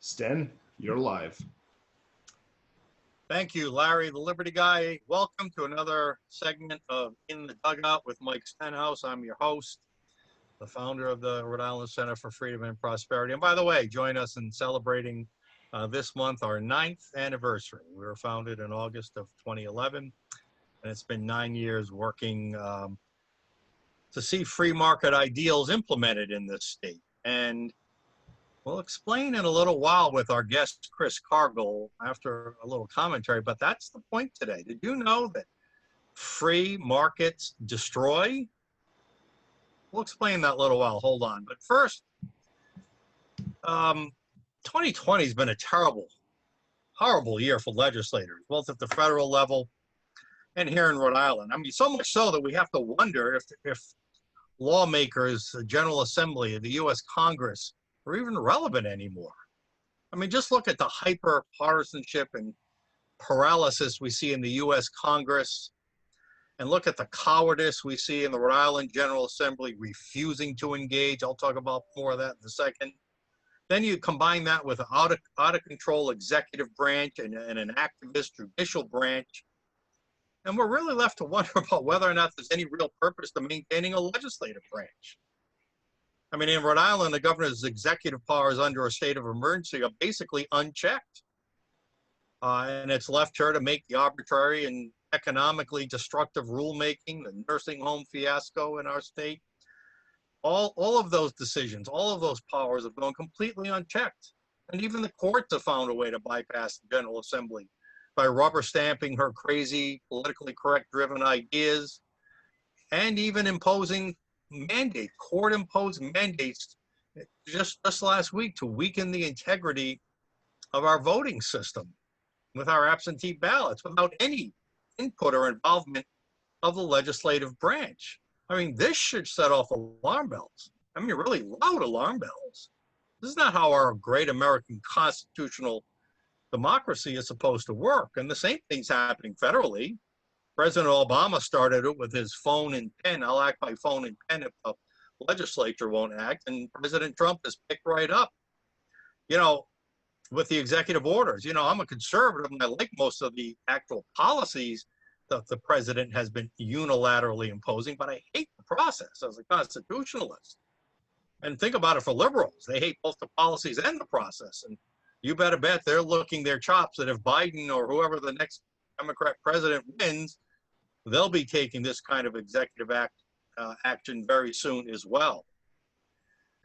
Sten, you're live. Thank you, Larry, the Liberty Guy. Welcome to another segment of In the Dugout with Mike Stenhouse. I'm your host, the founder of the Rhode Island Center for Freedom and Prosperity. And by the way, join us in celebrating this month our 9th anniversary. We were founded in August of 2011, and it's been 9 years working to see free market ideals implemented in this state. And we'll explain in a little while with our guest, Chris Cargill, after a little commentary, but that's the point today. Did you know that free markets destroy? We'll explain that in a little while. Hold on. But first, 2020 has been a terrible, horrible year for legislators, both at the federal level and here in Rhode Island. I mean, so much so that we have to wonder if lawmakers, the General Assembly, the U.S. Congress, are even relevant anymore. I mean, just look at the hyper partisanship and paralysis we see in the U.S. Congress, and look at the cowardice we see in the Rhode Island General Assembly refusing to engage. I'll talk about more of that in a second. Then you combine that with an out of control executive branch and an activist judicial branch, and we're really left to wonder about whether or not there's any real purpose to maintaining a legislative branch. I mean, in Rhode Island, the governor's executive powers under a state of emergency are basically unchecked. And it's left her to make the arbitrary and economically destructive rulemaking, the nursing home fiasco in our state. All of those decisions, all of those powers have gone completely unchecked. And even the courts have found a way to bypass the General Assembly by rubber stamping her crazy, politically correct driven ideas, and even imposing court-imposed mandates just last week to weaken the integrity of our voting system with our absentee ballots without any input or involvement of the legislative branch. I mean, this should set off alarm bells. I mean, really loud alarm bells. This is not how our great American constitutional democracy is supposed to work. And the same thing's happening federally. President Obama started it with his phone and pen. I'll act by phone and pen if the legislature won't act. And President Trump has picked right up, with the executive orders. I'm a conservative and I like most of the actual policies that the president has been unilaterally imposing, but I hate the process as a constitutionalist. And think about it for liberals. They hate both the policies and the process. And you better bet they're looking their chops that if Biden or whoever the next Democrat president wins, they'll be taking this kind of executive action very soon as well.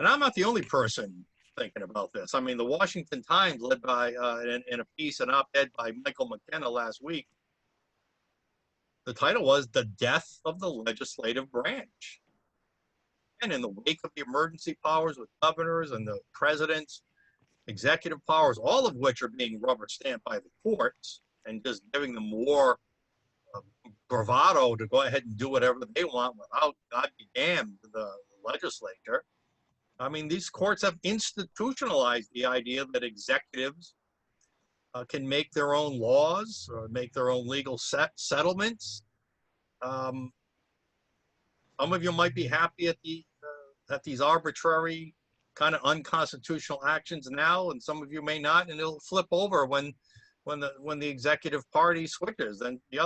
And I'm not the only person thinking about this. I mean, the Washington Times, led by, in a piece, an op-ed by Michael McKenna last week, the title was "The Death of the Legislative Branch." And in the wake of the emergency powers with governors and the president's executive powers, all of which are being rubber stamped by the courts and just giving them more bravado to go ahead and do whatever they want without, God be damned, the legislature. I mean, these courts have institutionalized the idea that executives can make their own laws or make their own legal settlements. Some of you might be happy at these arbitrary kind of unconstitutional actions now, and some of you may not, and it'll flip over when the executive party switches, then the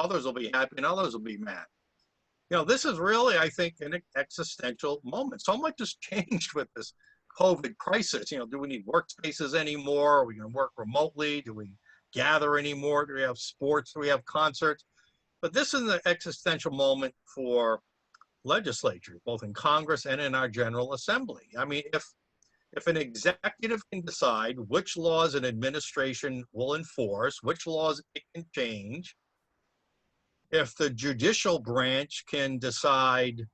others will be happy and others will be mad. This is really, I think, an existential moment. So much has changed with this COVID crisis. Do we need workspaces anymore? Are we going to work remotely? Do we gather anymore? Do we have sports? Do we have concerts? But this is an existential moment for legislatures, both in Congress and in our General Assembly. I mean, if an executive can decide which laws an administration will enforce, which laws it can change, if the judicial branch can decide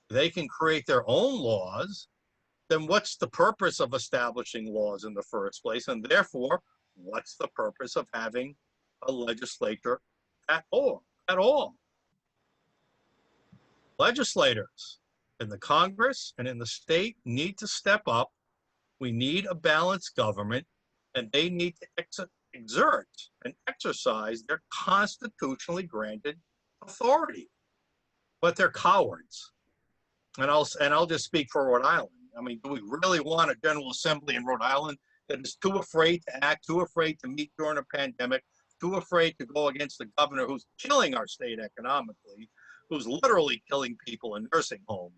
they can create their own laws, then what's the purpose of establishing laws in the first place? And therefore, what's the purpose of having a legislature at all? Legislators in the Congress and in the state need to step up. We need a balanced government, and they need to exert and exercise their constitutionally granted authority. But they're cowards. And I'll just speak for Rhode Island. I mean, do we really want a General Assembly in Rhode Island that is too afraid to act, too afraid to meet during a pandemic, too afraid to go against the governor who's killing our state economically, who's literally killing people in nursing homes?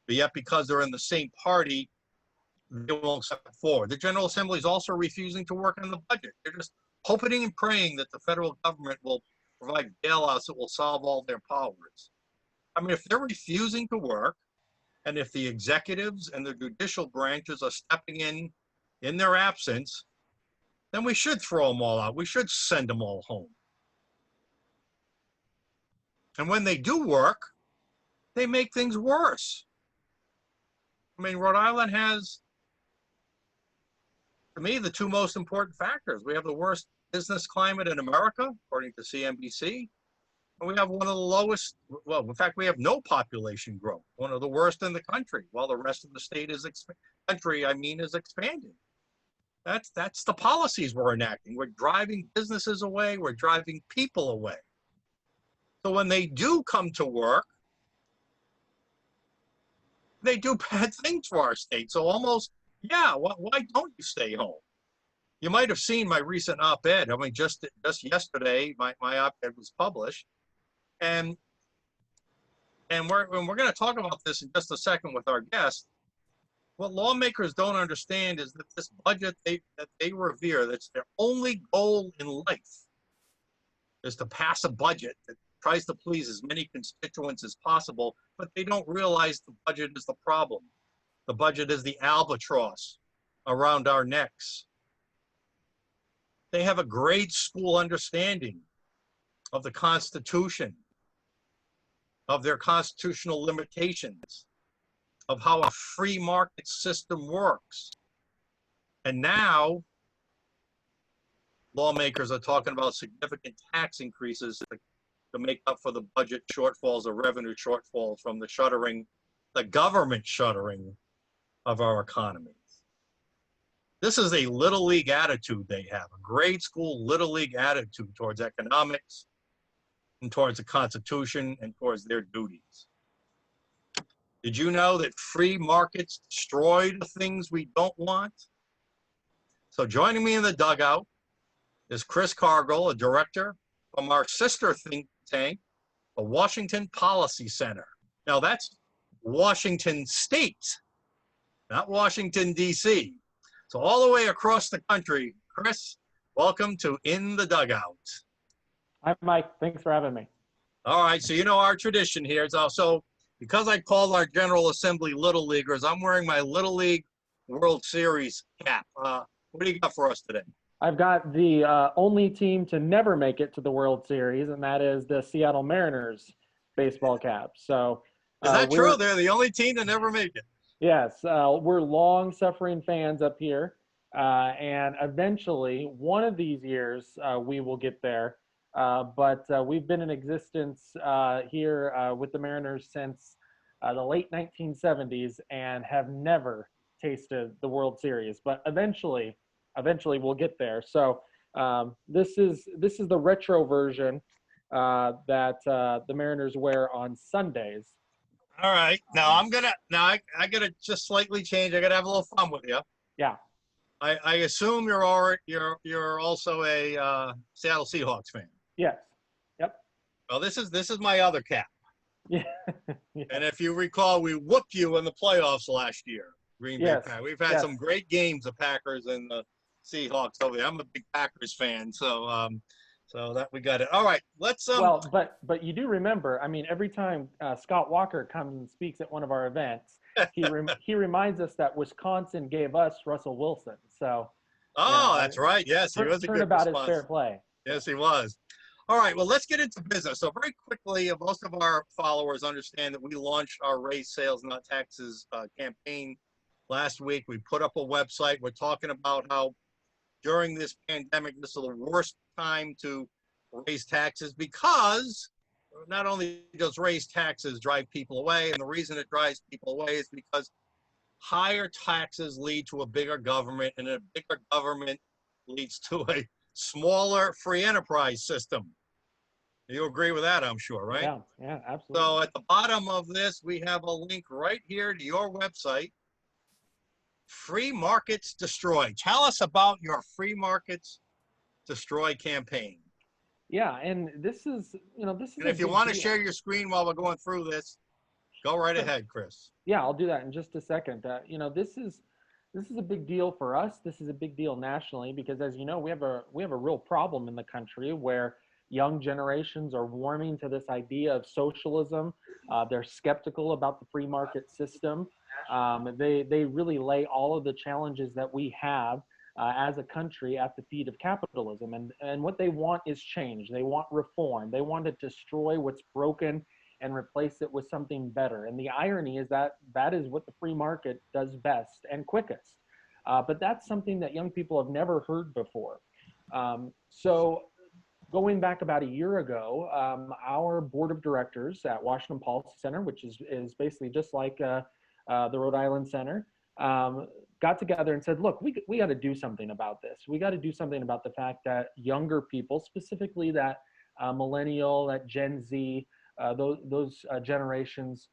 But yet, because they're in the same party, they won't step forward. The General Assembly is also refusing to work on the budget. They're just hoping and praying that the federal government will provide bailouts that will solve all their powers. I mean, if they're refusing to work, and if the executives and the judicial branches are stepping in their absence, then we should throw them all out. We should send them all home. And when they do work, they make things worse. I mean, Rhode Island has, to me, the two most important factors. We have the worst business climate in America, according to CNBC. And we have one of the lowest, well, in fact, we have no population growth, one of the worst in the country, while the rest of the state is is expanding. That's the policies we're enacting. We're driving businesses away. We're driving people away. So when they do come to work, they do bad things for our state. So almost, yeah, why don't you stay home? You might have seen my recent op-ed. I mean, just yesterday, my op-ed was published. And we're going to talk about this in just a second with our guest. What lawmakers don't understand is that this budget that they revere, that's their only goal in life, is to pass a budget that tries to please as many constituents as possible, but they don't realize the budget is the problem. The budget is the albatross around our necks. They have a grade school understanding of the Constitution, of their constitutional limitations, of how a free market system works. And now, lawmakers are talking about significant tax increases to make up for the budget shortfalls or revenue shortfalls from the government shuttering of our economies. This is a little league attitude they have, a grade school little league attitude towards economics and towards the Constitution and towards their duties. Did you know that free markets destroy the things we don't want? So joining me in the dugout is Chris Cargill, a director from our sister think tank, the Washington Policy Center. Now that's Washington State, not Washington, D.C. So all the way across the country, Chris, welcome to In the Dugout. Hi, Mike. Thanks for having me. All right, so you know our tradition here is also, because I called our General Assembly Little Leaguers, I'm wearing my Little League World Series cap. What do you got for us today? I've got the only team to never make it to the World Series, and that is the Seattle Mariners baseball cap. So, is that true? They're the only team to never make it. Yes, we're long-suffering fans up here, and eventually, one of these years, we will get there. But we've been in existence here with the Mariners since the late 1970s and have never tasted the World Series. But eventually we'll get there. So this is the retro version that the Mariners wear on Sundays. All right. Now I gotta just slightly change. I gotta have a little fun with you. Yeah. I assume you're also a Seattle Seahawks fan. Yes. Yep. Well, this is my other cap. Yeah. Yeah. And if you recall, we whooped you in the playoffs last year. Green Bay Yes. Packers. We've had some great games, the Packers and the Seahawks over there. I'm a big Packers fan, so that we got it. All right, let's. Well, but you do remember. I mean, every time Scott Walker comes and speaks at one of our events, he reminds us that Wisconsin gave us Russell Wilson. So. That's right. Yes, he was a good about response. his fair play. Yes, he was. All right, well, let's get into business. So very quickly, most of our followers understand that we launched our Raise Sales Not Taxes campaign last week. We put up a website. We're talking about how during this pandemic, this is the worst time to raise taxes because not only does raise taxes drive people away, and the reason it drives people away is because higher taxes lead to a bigger government, and a bigger government leads to a smaller free enterprise system. You agree with that, I'm sure, right? Yeah, absolutely. So at the bottom of this, we have a link right here to your website. Free Markets Destroy. Tell us about your Free Markets Destroy campaign. Yeah, and this is, this is And a if you big want to deal. share your screen while we're going through this, go right Sure. ahead, Chris. Yeah, I'll do that in just a second. This is a big deal for us. This is a big deal nationally because, as you know, we have a real problem in the country where young generations are warming to this idea of socialism. They're skeptical about the free market system. They really lay all of the challenges that we have as a country at the feet of capitalism, and what they want is change. They want reform. They want to destroy what's broken and replace it with something better. And the irony is that that is what the free market does best and quickest. But that's something that young people have never heard before. So going back about a year ago, our board of directors at Washington Policy Center, which is basically just like the Rhode Island Center, got together and said, look, we got to do something about this. We got to do something about the fact that younger people, specifically that millennial, that Gen Z, those generations,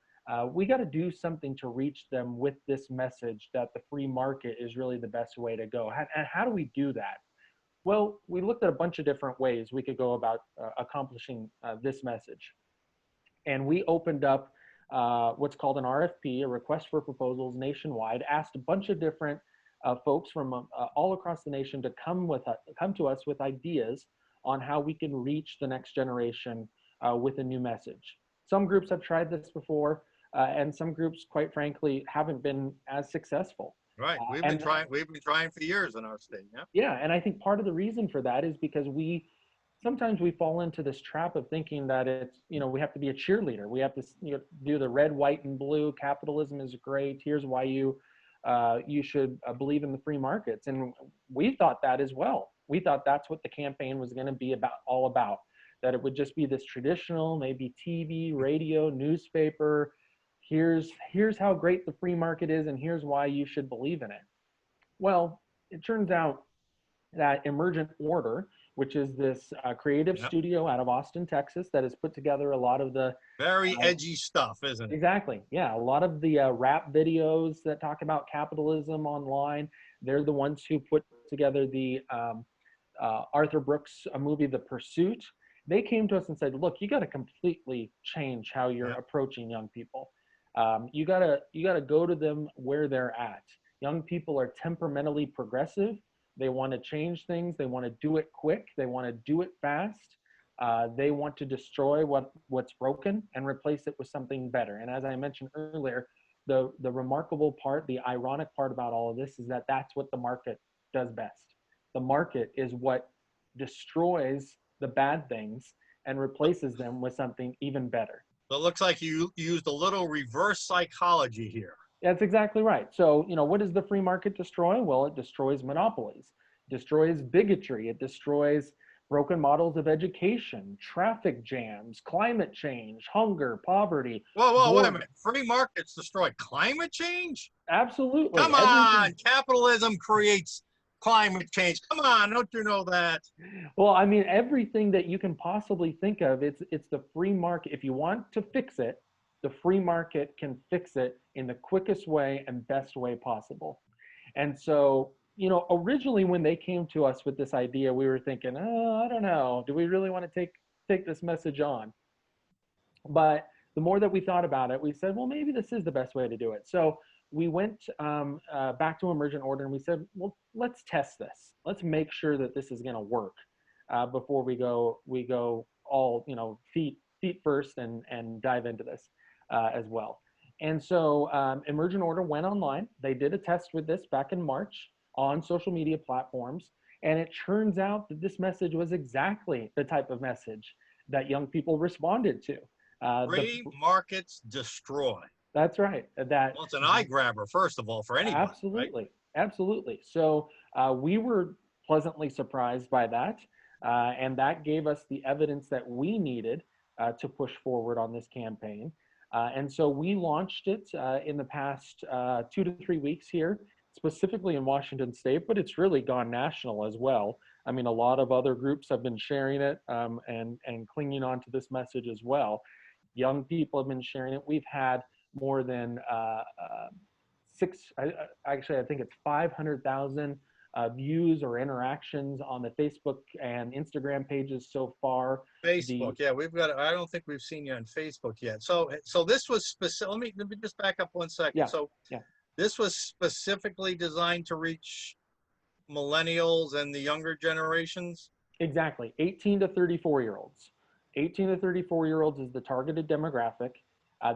we got to do something to reach them with this message that the free market is really the best way to go. And how do we do that? Well, we looked at a bunch of different ways we could go about accomplishing this message. And we opened up what's called an RFP, a request for proposals nationwide, asked a bunch of different folks from all across the nation to come to us with ideas on how we can reach the next generation with a new message. Some groups have tried this before, and some groups, quite frankly, haven't been as successful. Right. We've been trying for years in our state. Yeah. Yeah, and I think part of the reason for that is because sometimes we fall into this trap of thinking that it's, we have to be a cheerleader. We have to, do the red, white, and blue. Capitalism is great. Here's why you should believe in the free markets. And we thought that as well. We thought that's what the campaign was going to be all about. That it would just be this traditional, maybe TV, radio, newspaper. Here's how great the free market is, and here's why you should believe in it. Well, it turns out that Emergent Order, which is this creative studio out of Austin, Texas, that has put together a lot of the very edgy stuff, isn't it? Exactly. Yeah, a lot of the rap videos that talk about capitalism online. They're the ones who put together the Arthur Brooks movie, The Pursuit. They came to us and said, "Look, you got to completely change how you're approaching young people. You gotta go to them where they're at. Young people are temperamentally progressive. They want to change things. They want to do it quick. They want to do it fast. They want to destroy what's broken and replace it with something better." And as I mentioned earlier, the remarkable part, the ironic part about all of this is that that's what the market does best. The market is what destroys the bad things and replaces them with something even better. So it looks like you used a little reverse psychology here. That's exactly right. So, what does the free market destroy? Well, it destroys monopolies, destroys bigotry, it destroys broken models of education, traffic jams, climate change, hunger, poverty. Whoa, wait a minute. Free markets destroy climate change? Absolutely. Come on, capitalism creates climate change. Come on, don't you know that? Well, I mean, everything that you can possibly think of, it's the free market. If you want to fix it, the free market can fix it in the quickest way and best way possible. And so, originally when they came to us with this idea, we were thinking, oh, I don't know, do we really want to take this message on? But the more that we thought about it, we said, well, maybe this is the best way to do it. So we went back to Emergent Order and we said, well, let's test this. Let's make sure that this is going to work before we go all, feet first and dive into this as well. And so Emergent Order went online. They did a test with this back in March on social media platforms. And it turns out that this message was exactly the type of message that young people responded to. Free markets destroy. That's right. Well, it's an eye grabber, first of all, for anyone. Absolutely. Right? Absolutely. So we were pleasantly surprised by that. And that gave us the evidence that we needed to push forward on this campaign. And so we launched it in the past 2 to 3 weeks here, specifically in Washington State, but it's really gone national as well. I mean, a lot of other groups have been sharing it and clinging on to this message as well. Young people have been sharing it. We've had more than actually, I think it's 500,000 views or interactions on the Facebook and Instagram pages so far. Facebook, yeah, we've got. I don't think we've seen you on Facebook yet. So this was specific. Let me just back up 1 second. Yeah, So yeah, this was specifically designed to reach millennials and the younger generations. exactly. 18 to 34 year olds. 18 to 34 year olds is the targeted demographic.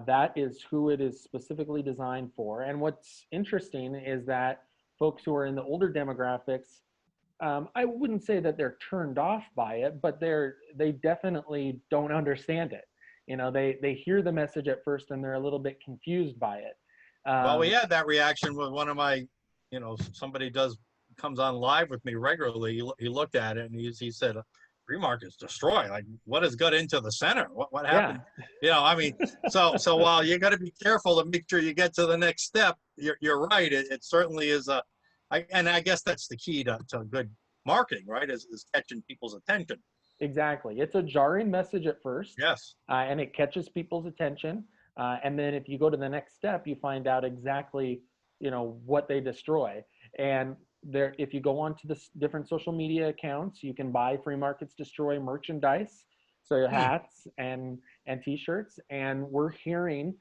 That is who it is specifically designed for. And what's interesting is that folks who are in the older demographics, I wouldn't say that they're turned off by it, but they definitely don't understand it. You know, they hear the message at first and they're a little bit confused by it. Well, we had that reaction with one of my, somebody comes on live with me regularly. He looked at it and he said, "Free markets destroy." Like, what has got into the center? What happened? Yeah. I mean, so while you got to be careful to make sure you get to the next step, you're right. It certainly is and I guess that's the key to good marketing, right? Is catching people's attention. Exactly. It's a jarring message at first. Yes. And it catches people's attention. And then if you go to the next step, you find out exactly, what they destroy. And if you go on to the different social media accounts, you can buy Free Markets Destroy merchandise, so hats and t-shirts. And we're hearing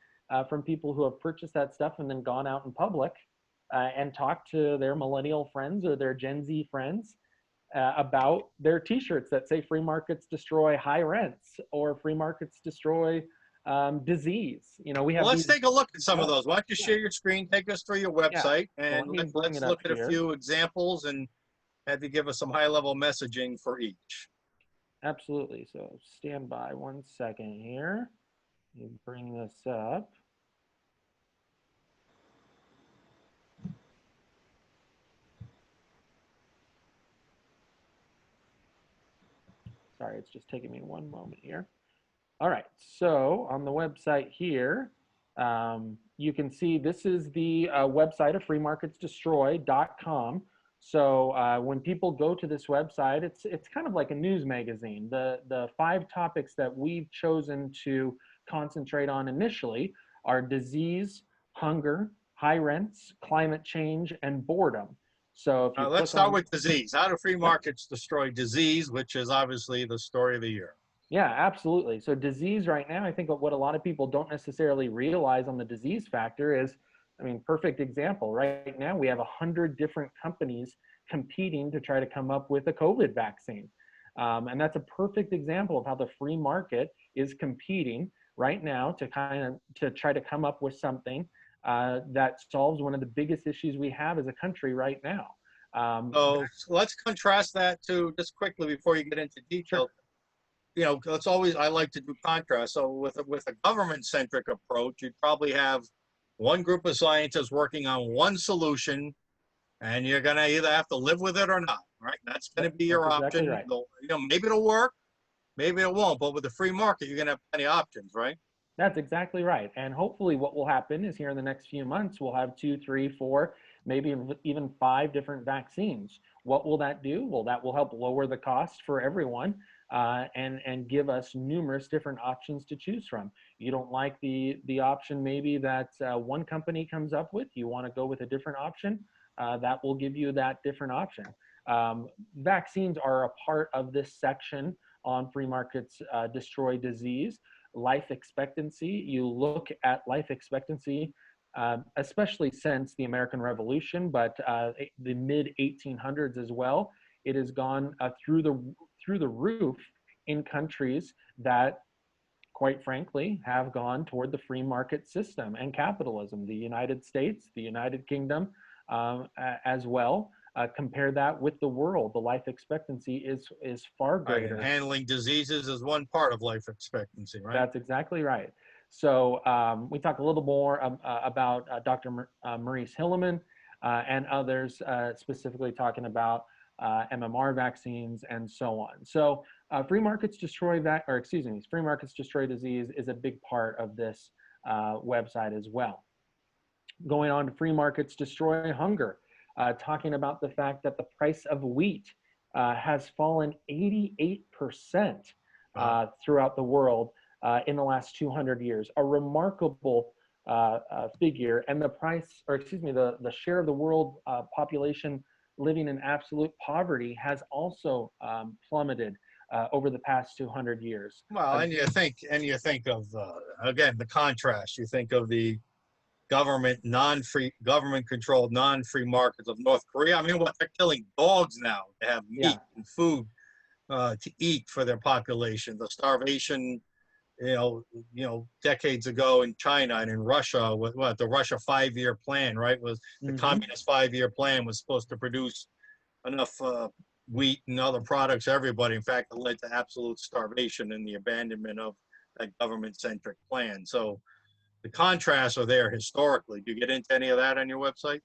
from people who have purchased that stuff and then gone out in public and talked to their millennial friends or their Gen Z friends about their t-shirts that say Free Markets Destroy high rents or Free Markets Destroy disease. We have. Let's take a look at some of those. Why don't you share your screen, take us through your website, and let's look at a few examples and have you give us some high-level messaging for each. Absolutely. So stand by 1 second here. You bring this up. Sorry, it's just taking me one moment here. All right, so on the website here, you can see this is the website of freemarketsdestroy.com. So when people go to this website, it's kind of like a news magazine. The 5 topics that we've chosen to concentrate on initially are disease, hunger, high rents, climate change, and boredom. So if you let's start with disease. How do free markets destroy disease, which is obviously the story of the year? Yeah, absolutely. So disease right now, I think what a lot of people don't necessarily realize on the disease factor is, perfect example. Right now, we have 100 different companies competing to try to come up with a COVID vaccine. And that's a perfect example of how the free market is competing right now to try to come up with something that solves one of the biggest issues we have as a country right now. So let's contrast that to, just quickly before you get into detail. Sure. I like to do contrast. So with a government-centric approach, you'd probably have one group of scientists working on one solution, and you're going to either have to live with it or not, right? That's going to be your option. Exactly right. Maybe it'll work, maybe it won't, but with the free market, you're going to have plenty of options, right? That's exactly right. And hopefully what will happen is here in the next few months, we'll have 2, 3, 4, maybe even 5 different vaccines. What will that do? Well, that will help lower the cost for everyone and give us numerous different options to choose from. You don't like the option maybe that one company comes up with, you want to go with a different option, that will give you that different option. Vaccines are a part of this section on Free Markets Destroy Disease. Life expectancy, you look at life expectancy, especially since the American Revolution, but the mid 1800s as well. It has gone through the roof in countries that, quite frankly, have gone toward the free market system and capitalism. The United States, the United Kingdom, as well. Compare that with the world. The life expectancy is far greater. Right, handling diseases is one part of life expectancy, right? That's exactly right. So we talk a little more about Dr. Maurice Hilleman and others, specifically talking about MMR vaccines and so on. So Free Markets Destroy Free Markets Destroy Disease is a big part of this website as well. Going on to Free Markets Destroy Hunger. Talking about the fact that the price of wheat has fallen 88% throughout the world in the last 200 years. A remarkable figure, and the price, or excuse me, the share of the world population living in absolute poverty has also plummeted over the past 200 years. Well, and you think of again the contrast. You think of the government controlled non-free markets of North Korea. I mean, what, they're killing dogs now to have Yeah. meat and food to eat for their population. The starvation, decades ago in China and in Russia, with what the Russia 5-year plan, right? Was the communist 5-year plan was supposed to produce enough wheat and other products for everybody. In fact, it led to absolute starvation and the abandonment of that government-centric plan. So the contrasts are there historically. Do you get into any of that on your website?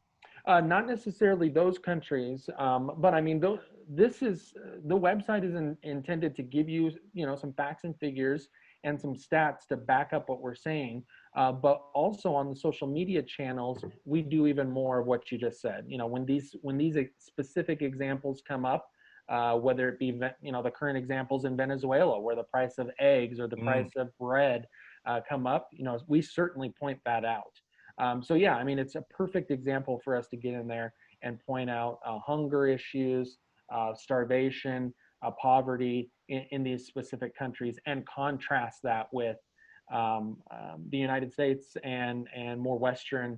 Not necessarily those countries, but I mean, this is the website is intended to give you, some facts and figures and some stats to back up what we're saying. But also on the social media channels, we do even more of what you just said. When these specific examples come up, whether it be the current examples in Venezuela, where the price of eggs or the price of bread come up, we certainly point that out. So yeah, I mean, it's a perfect example for us to get in there and point out hunger issues, starvation, poverty in these specific countries, and contrast that with the United States and more Western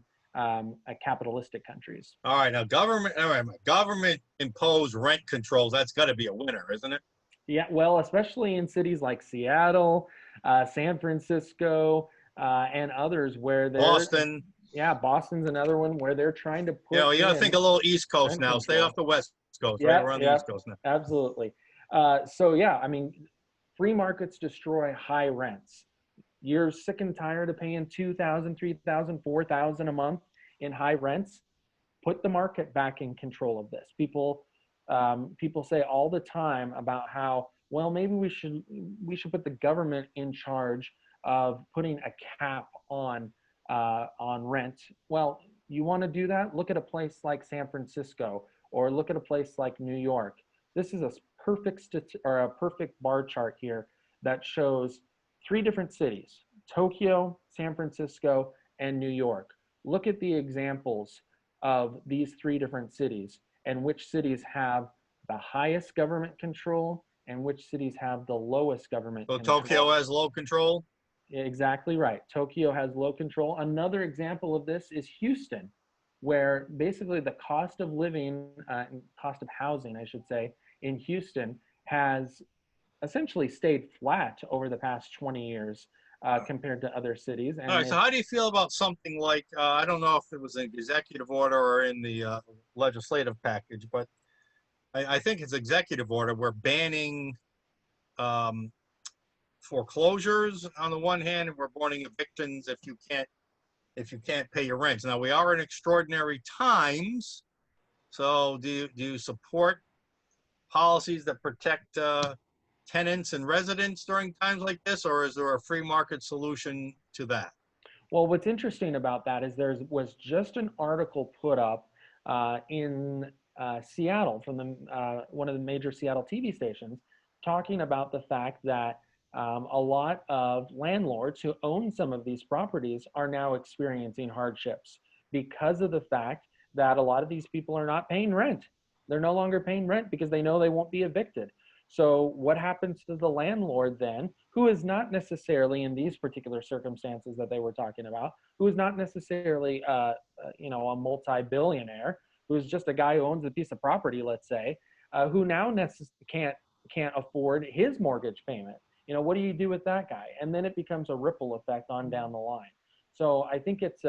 capitalistic countries. All right, now government imposed rent controls. That's got to be a winner, isn't it? Yeah, well, especially in cities like Seattle, San Francisco, and others where they're Boston. Yeah, Boston's another one where they're trying to put You got to think a little East Coast rent now. Stay control. off the West Coast, right? Yeah, We're on the yeah, East Coast now. absolutely. So yeah, I mean, free markets destroy high rents. You're sick and tired of paying 2,000, 3,000, 4,000 a month in high rents. Put the market back in control of this. People say all the time about how, well, maybe we should put the government in charge of putting a cap on rent. Well, you want to do that? Look at a place like San Francisco, or look at a place like New York. This is a perfect bar chart here that shows 3 different cities: Tokyo, San Francisco, and New York. Look at the examples of these 3 different cities and which cities have the highest government control and which cities have the lowest government So control. Tokyo has low control? Exactly right. Tokyo has low control. Another example of this is Houston, where basically the cost of living, cost of housing, I should say, in Houston has essentially stayed flat over the past 20 years compared to other cities. And all right, so how do you feel about something like, I don't know if it was an executive order or in the legislative package, but I think it's executive order. We're banning foreclosures on the one hand, and we're banning evictions if you can't pay your rents. Now, we are in extraordinary times, so do you support policies that protect tenants and residents during times like this, or is there a free market solution to that? Well, what's interesting about that is there was just an article put up in Seattle from one of the major Seattle TV stations, talking about the fact that a lot of landlords who own some of these properties are now experiencing hardships because of the fact that a lot of these people are not paying rent. They're no longer paying rent because they know they won't be evicted. So what happens to the landlord then, who is not necessarily in these particular circumstances that they were talking about, who is not necessarily a multi-billionaire, who is just a guy who owns a piece of property, let's say, who now can't afford his mortgage payment? What do you do with that guy? And then it becomes a ripple effect on down the line. So I think it's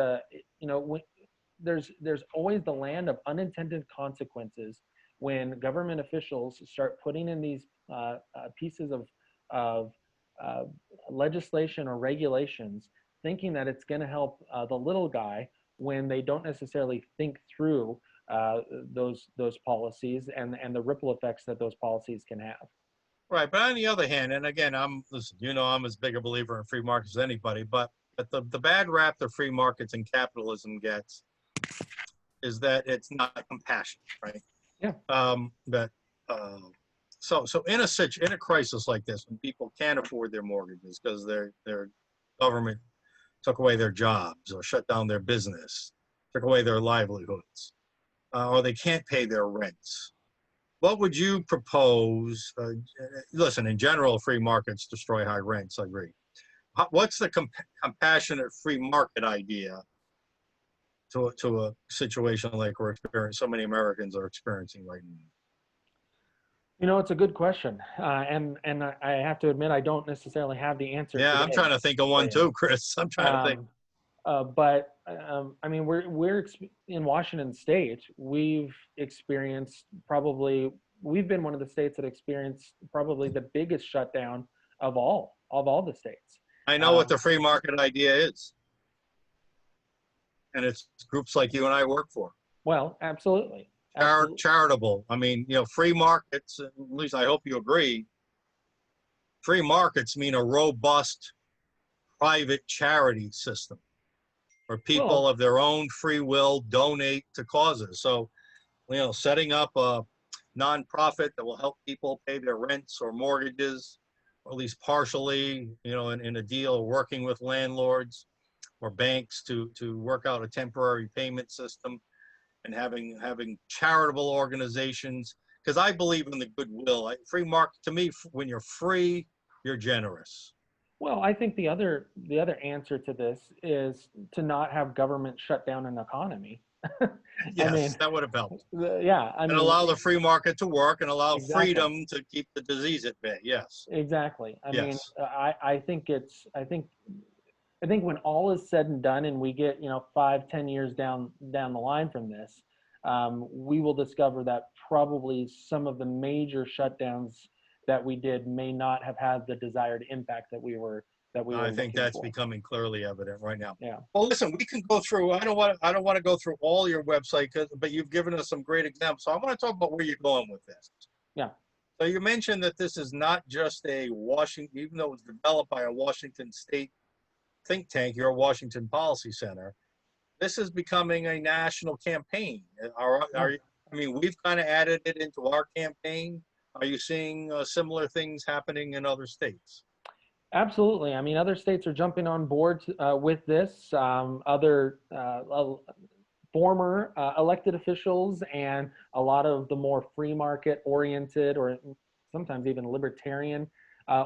there's always the land of unintended consequences when government officials start putting in these pieces of legislation or regulations, thinking that it's going to help the little guy, when they don't necessarily think through those policies and the ripple effects that those policies can have. Right, but on the other hand, and again, I'm as big a believer in free markets as anybody, but the bad rap the free markets and capitalism gets is that it's not compassionate, right? Yeah. So in a crisis like this, when people can't afford their mortgages because their government took away their jobs or shut down their business, took away their livelihoods, or they can't pay their rents. What would you propose? Listen, in general, free markets destroy high rents. I agree. What's the compassionate free market idea to a situation like we're experiencing, so many Americans are experiencing right now? You know, it's a good question, and I have to admit I don't necessarily have the answer Yeah, I'm today trying to think of one for you. too, Chris. I'm trying to think. But I mean, in Washington State. We've experienced we've been one of the states that experienced probably the biggest shutdown of all the states. I know what Um, the free market idea is, and it's groups like you and I work for. well, absolutely, absolutely. Charitable. I mean, free markets, at least I hope you agree, free markets mean a robust private charity system where people Well, of their own free will donate to causes. So, setting up a nonprofit that will help people pay their rents or mortgages, or at least partially, in a deal, working with landlords or banks to work out a temporary payment system, and having charitable organizations, because I believe in the goodwill. Free market, to me, when you're free, you're generous. well, I think the other answer to this is to not have government shut down an economy. I Yes, mean, that would have helped. yeah, I And mean, allow the free market to work and allow exactly. freedom to keep the disease at bay. Yes. Exactly. I mean, Yes. I think when all is said and done, and we get 5, 10 years down the line from this, we will discover that probably some of the major shutdowns that we did may not have had the desired impact that we were I think looking that's for. becoming clearly evident right now. Yeah. Well, listen, we can go through. I don't want to go through all your website, but you've given us some great examples. So I want to talk about where you're going with this. Yeah. So you mentioned that this is not just a Washington, even though it was developed by a Washington State think tank, your Washington Policy Center. This is becoming a national campaign. Yeah. I mean, we've kind of added it into our campaign. Are you seeing similar things happening in other states? Absolutely. I mean, other states are jumping on board with this. Other former elected officials and a lot of the more free market oriented, or sometimes even libertarian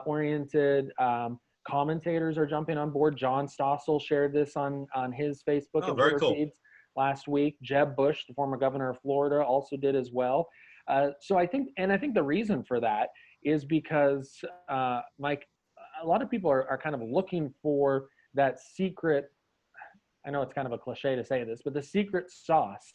oriented commentators are jumping on board. John Stossel shared this on his Facebook Oh, and very Twitter cool. feeds last week. Jeb Bush, the former governor of Florida, also did as well. So I think the reason for that is because Mike, a lot of people are kind of looking for that secret. I know it's kind of a cliche to say this, but the secret sauce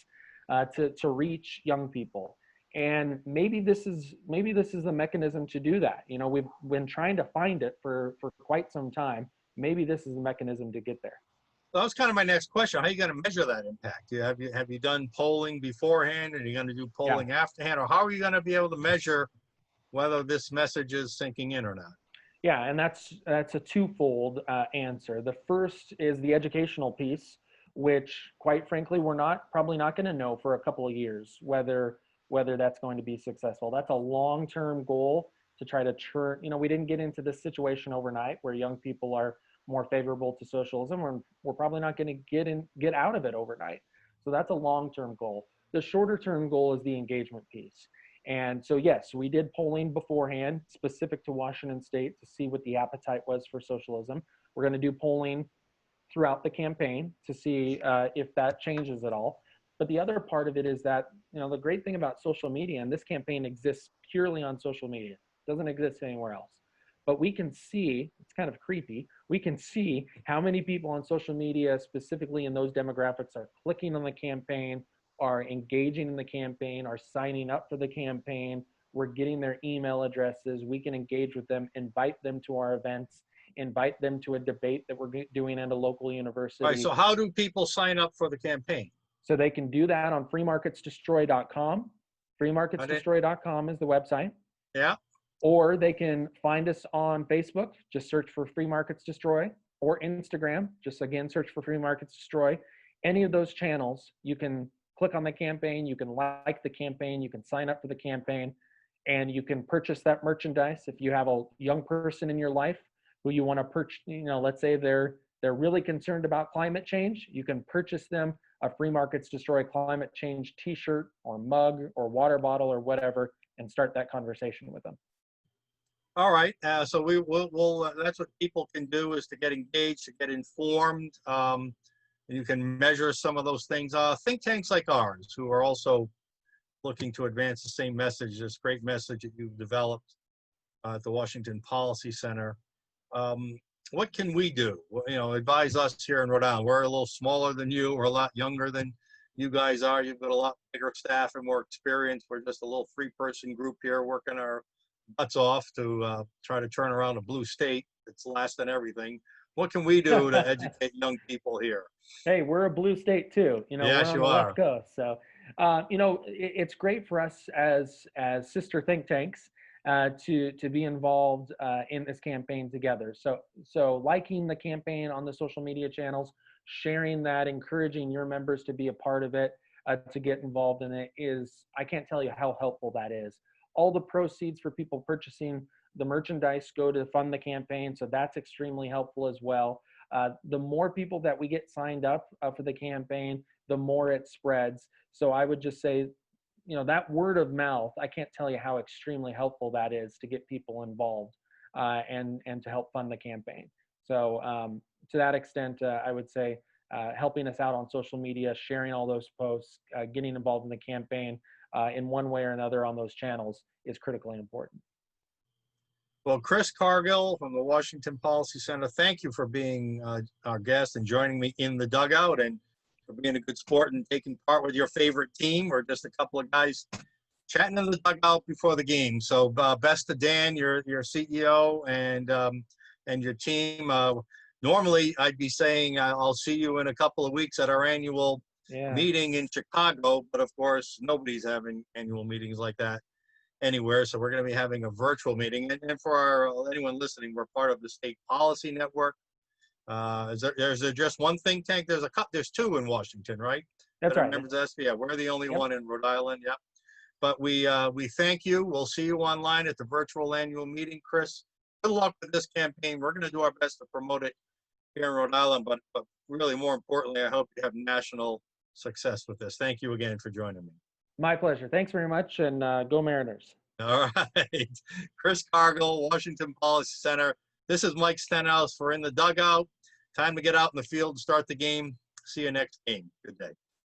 to reach young people. And maybe this is the mechanism to do that. We've been trying to find it for quite some time. Maybe this is the mechanism to get there. That was kind of my next question. How are you going to measure that impact? Have you done polling beforehand, and are you going to do Yeah. polling afterhand, or how are you going to be able to measure whether this message is sinking in or not? Yeah, and that's a twofold answer. The first is the educational piece, which, quite frankly, we're probably not going to know for a couple of years whether that's going to be successful. That's a long-term goal to try to turn. We didn't get into this situation overnight where young people are more favorable to socialism. We're probably not going to get out of it overnight. So that's a long-term goal. The shorter-term goal is the engagement piece. And so, yes, we did polling beforehand specific to Washington State to see what the appetite was for socialism. We're going to do polling throughout the campaign to see if that changes at all. But the other part of it is that, the great thing about social media, and this campaign exists purely on social media, it doesn't exist anywhere else. But we can see, it's kind of creepy, we can see how many people on social media, specifically in those demographics, are clicking on the campaign, are engaging in the campaign, are signing up for the campaign. We're getting their email addresses. We can engage with them, invite them to our events, invite them to a debate that we're doing at a local university. All right. So how do people sign up for the campaign? So they can do that on FreeMarketsDestroy.com. FreeMarketsDestroy.com is the website. Yeah. Or they can find us on Facebook. Just search for Free Markets Destroy, or Instagram. Just again, search for Free Markets Destroy. Any of those channels, you can click on the campaign, you can like the campaign, you can sign up for the campaign, and you can purchase that merchandise. If you have a young person in your life who you want to purchase, let's say they're they're really concerned about climate change, you can purchase them a Free Markets Destroy climate change t-shirt or mug or water bottle or whatever, and start that conversation with them. All right. So we'll that's what people can do, is to get engaged, to get informed. You can measure some of those things. Think tanks like ours, who are also looking to advance the same message, this great message that you've developed at the Washington Policy Center. What can we do? Well, you know, advise us here in Rhode Island. We're a little smaller than you. We're a lot younger than you guys are. You've got a lot bigger staff and more experience. We're just a little three-person group here working our butts off to try to turn around a blue state that's less than everything. What can we do to educate young people here? Hey, we're a blue state too. You know, we're Yes, on you the are. West Coast. So, you know, it's great for us as sister think tanks to be involved in this campaign together. So liking the campaign on the social media channels, sharing that, encouraging your members to be a part of it, to get involved in it, is, I can't tell you how helpful that is. All the proceeds for people purchasing the merchandise go to fund the campaign, so that's extremely helpful as well. The more people that we get signed up for the campaign, the more it spreads. So I would just say, you know, that word of mouth, I can't tell you how extremely helpful that is to get people involved and to help fund the campaign. So to that extent, I would say helping us out on social media, sharing all those posts, getting involved in the campaign in one way or another on those channels is critically important. Well, Chris Cargill from the Washington Policy Center, thank you for being our guest and joining me in the dugout, and for being a good sport and taking part with your favorite team. We're just a couple of guys chatting in the dugout before the game. So best to Dan, your CEO, and your team. Normally, I'd be saying I'll see you in a couple of weeks at our annual meeting in Chicago, but of course, nobody's having annual meetings like that anywhere. So we're going to be having a virtual meeting. And for anyone listening, we're part of the State Policy Network. Is there just one think tank? There's two in Washington, right? That's right. Members of SB. Yeah, we're the only one in Rhode Island. Yep. But we thank you. We'll see you online at the virtual annual meeting, Chris. Good luck with this campaign. We're going to do our best to promote it here in Rhode Island, but really more importantly, I hope you have national success with this. Thank you again for joining me. My pleasure. Thanks very much, and go Mariners. All right. Chris Cargill, Washington Policy Center. This is Mike Stenhouse for In the Dugout. Time to get out in the field and start the game. See you next game. Good day.